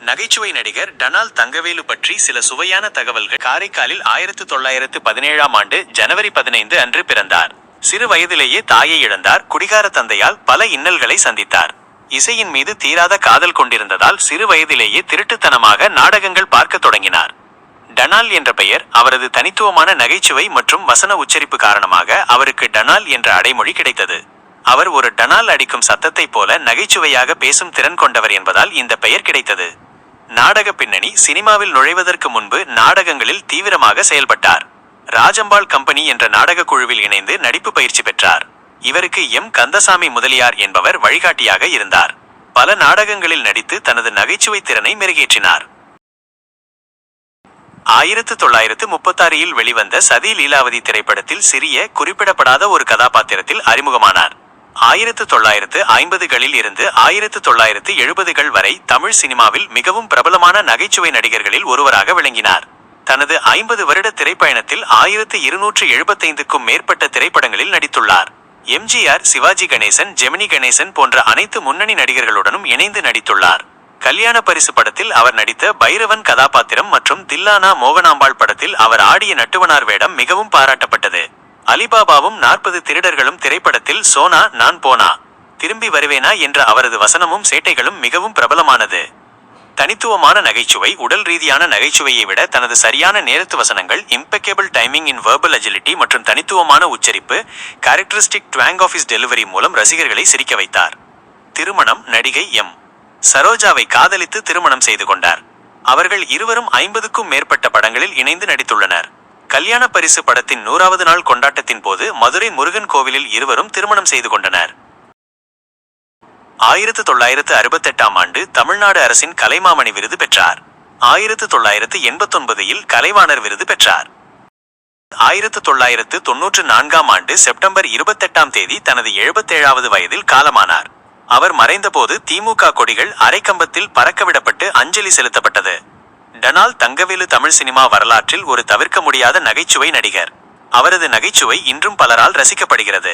நகைச்சுவை நடிகர் டனால் தங்கவேலு பற்றி சில சுவையான தகவல்கள். காரைக்காலில் 1917ஆம் ஆண்டு ஜனவரி 15 அன்று பிறந்தார். சிறு வயதிலேயே தாயை இழந்தார். குடிகார தந்தையால் பல இன்னல்களை சந்தித்தார். இசையின் மீது தீராத காதல் கொண்டிருந்ததால் சிறு வயதிலேயே திருட்டுத்தனமாக நாடகங்கள் பார்க்க தொடங்கினார். டனால் என்ற பெயர் அவரது தனித்துவமான நகைச்சுவை மற்றும் வசன உச்சரிப்பு காரணமாக அவருக்கு டனால் என்ற அடைமொழி கிடைத்தது. அவர் ஒரு டனால் அடிக்கும் சத்தத்தைப் போல நகைச்சுவையாக பேசும் திறன் கொண்டவர் என்பதால் இந்த பெயர் கிடைத்தது. நாடக பின்னணி. சினிமாவில் நுழைவதற்கு முன்பு நாடகங்களில் தீவிரமாக செயல்பட்டார். ராஜம்பாள் கம்பெனி என்ற நாடக குழுவில் இணைந்து நடிப்பு பயிற்சி பெற்றார். இவருக்கு எம். கந்தசாமி முதலியார் என்பவர் வழிகாட்டியாக இருந்தார். பல நாடகங்களில் நடித்து தனது நகைச்சுவை திறனை மெருகேற்றினார். 1936இல் வெளிவந்த சதி லீலாவதி திரைப்படத்தில் சிறிய குறிப்பிடப்படாத ஒரு கதாபாத்திரத்தில் அறிமுகமானார். 1950களில் இருந்து 1970கள் வரை தமிழ் சினிமாவில் மிகவும் பிரபலமான நகைச்சுவை நடிகர்களில் ஒருவராக விளங்கினார். தனது 50 வருட திரைப்பயணத்தில் 1275க்கும் மேற்பட்ட திரைப்படங்களில் நடித்துள்ளார். எம்ஜிஆர், சிவாஜி கணேசன், ஜெமினி கணேசன் போன்ற அனைத்து முன்னணி நடிகர்களுடனும் இணைந்து நடித்துள்ளார். கல்யாண பரிசு படத்தில் அவர் நடித்த பைரவன் கதாபாத்திரம் மற்றும் தில்லானா மோகனாம்பாள் படத்தில் அவர் ஆடிய நட்டுவனார் வேடம் மிகவும் பாராட்டப்பட்டது. அலிபாபாவும் 40 திருடர்களும் திரைப்படத்தில் சோனா நான் போனா திரும்பி வருவேனா என்ற அவரது வசனமும் சேட்டைகளும் மிகவும் பிரபலமானது. தனித்துவமான நகைச்சுவை. உடல் ரீதியான நகைச்சுவையை விட தனது சரியான நேரத்து வசனங்கள், இம்பெக்கபிள் டைமிங் இன் வெர்பல் அஜிலிட்டி மற்றும் தனித்துவமான உச்சரிப்பு, கேரக்டரிஸ்டிக் ட்வாங் ஆஃப் ஹிஸ் டெலிவரி மூலம் ரசிகர்களை சிரிக்க வைத்தார். திருமணம். நடிகை எம். சரோஜாவை காதலித்து திருமணம் செய்து கொண்டார். அவர்கள் இருவரும் 50க்கும் மேற்பட்ட படங்களில் இணைந்து நடித்துள்ளனர். கல்யாண பரிசு படத்தின் 100வது நாள் கொண்டாட்டத்தின் போது மதுரை முருகன் கோவிலில் இருவரும் திருமணம் செய்து கொண்டனர். 1968ஆம் ஆண்டு தமிழ்நாடு அரசின் கலைமாமணி விருது பெற்றார். 1989இல் கலைவாணர் விருது பெற்றார். 1994ஆம் ஆண்டு செப்டம்பர் 28ஆம் தேதி தனது 77வது வயதில் காலமானார். அவர் மறைந்தபோது திமுக கொடிகள் அரைக்கம்பத்தில் பறக்கவிடப்பட்டு அஞ்சலி செலுத்தப்பட்டது. டனால் தங்கவேலு தமிழ் சினிமா வரலாற்றில் ஒரு தவிர்க்க முடியாத நகைச்சுவை நடிகர். அவரது நகைச்சுவை இன்றும் பலரால் ரசிக்கப்படுகிறது.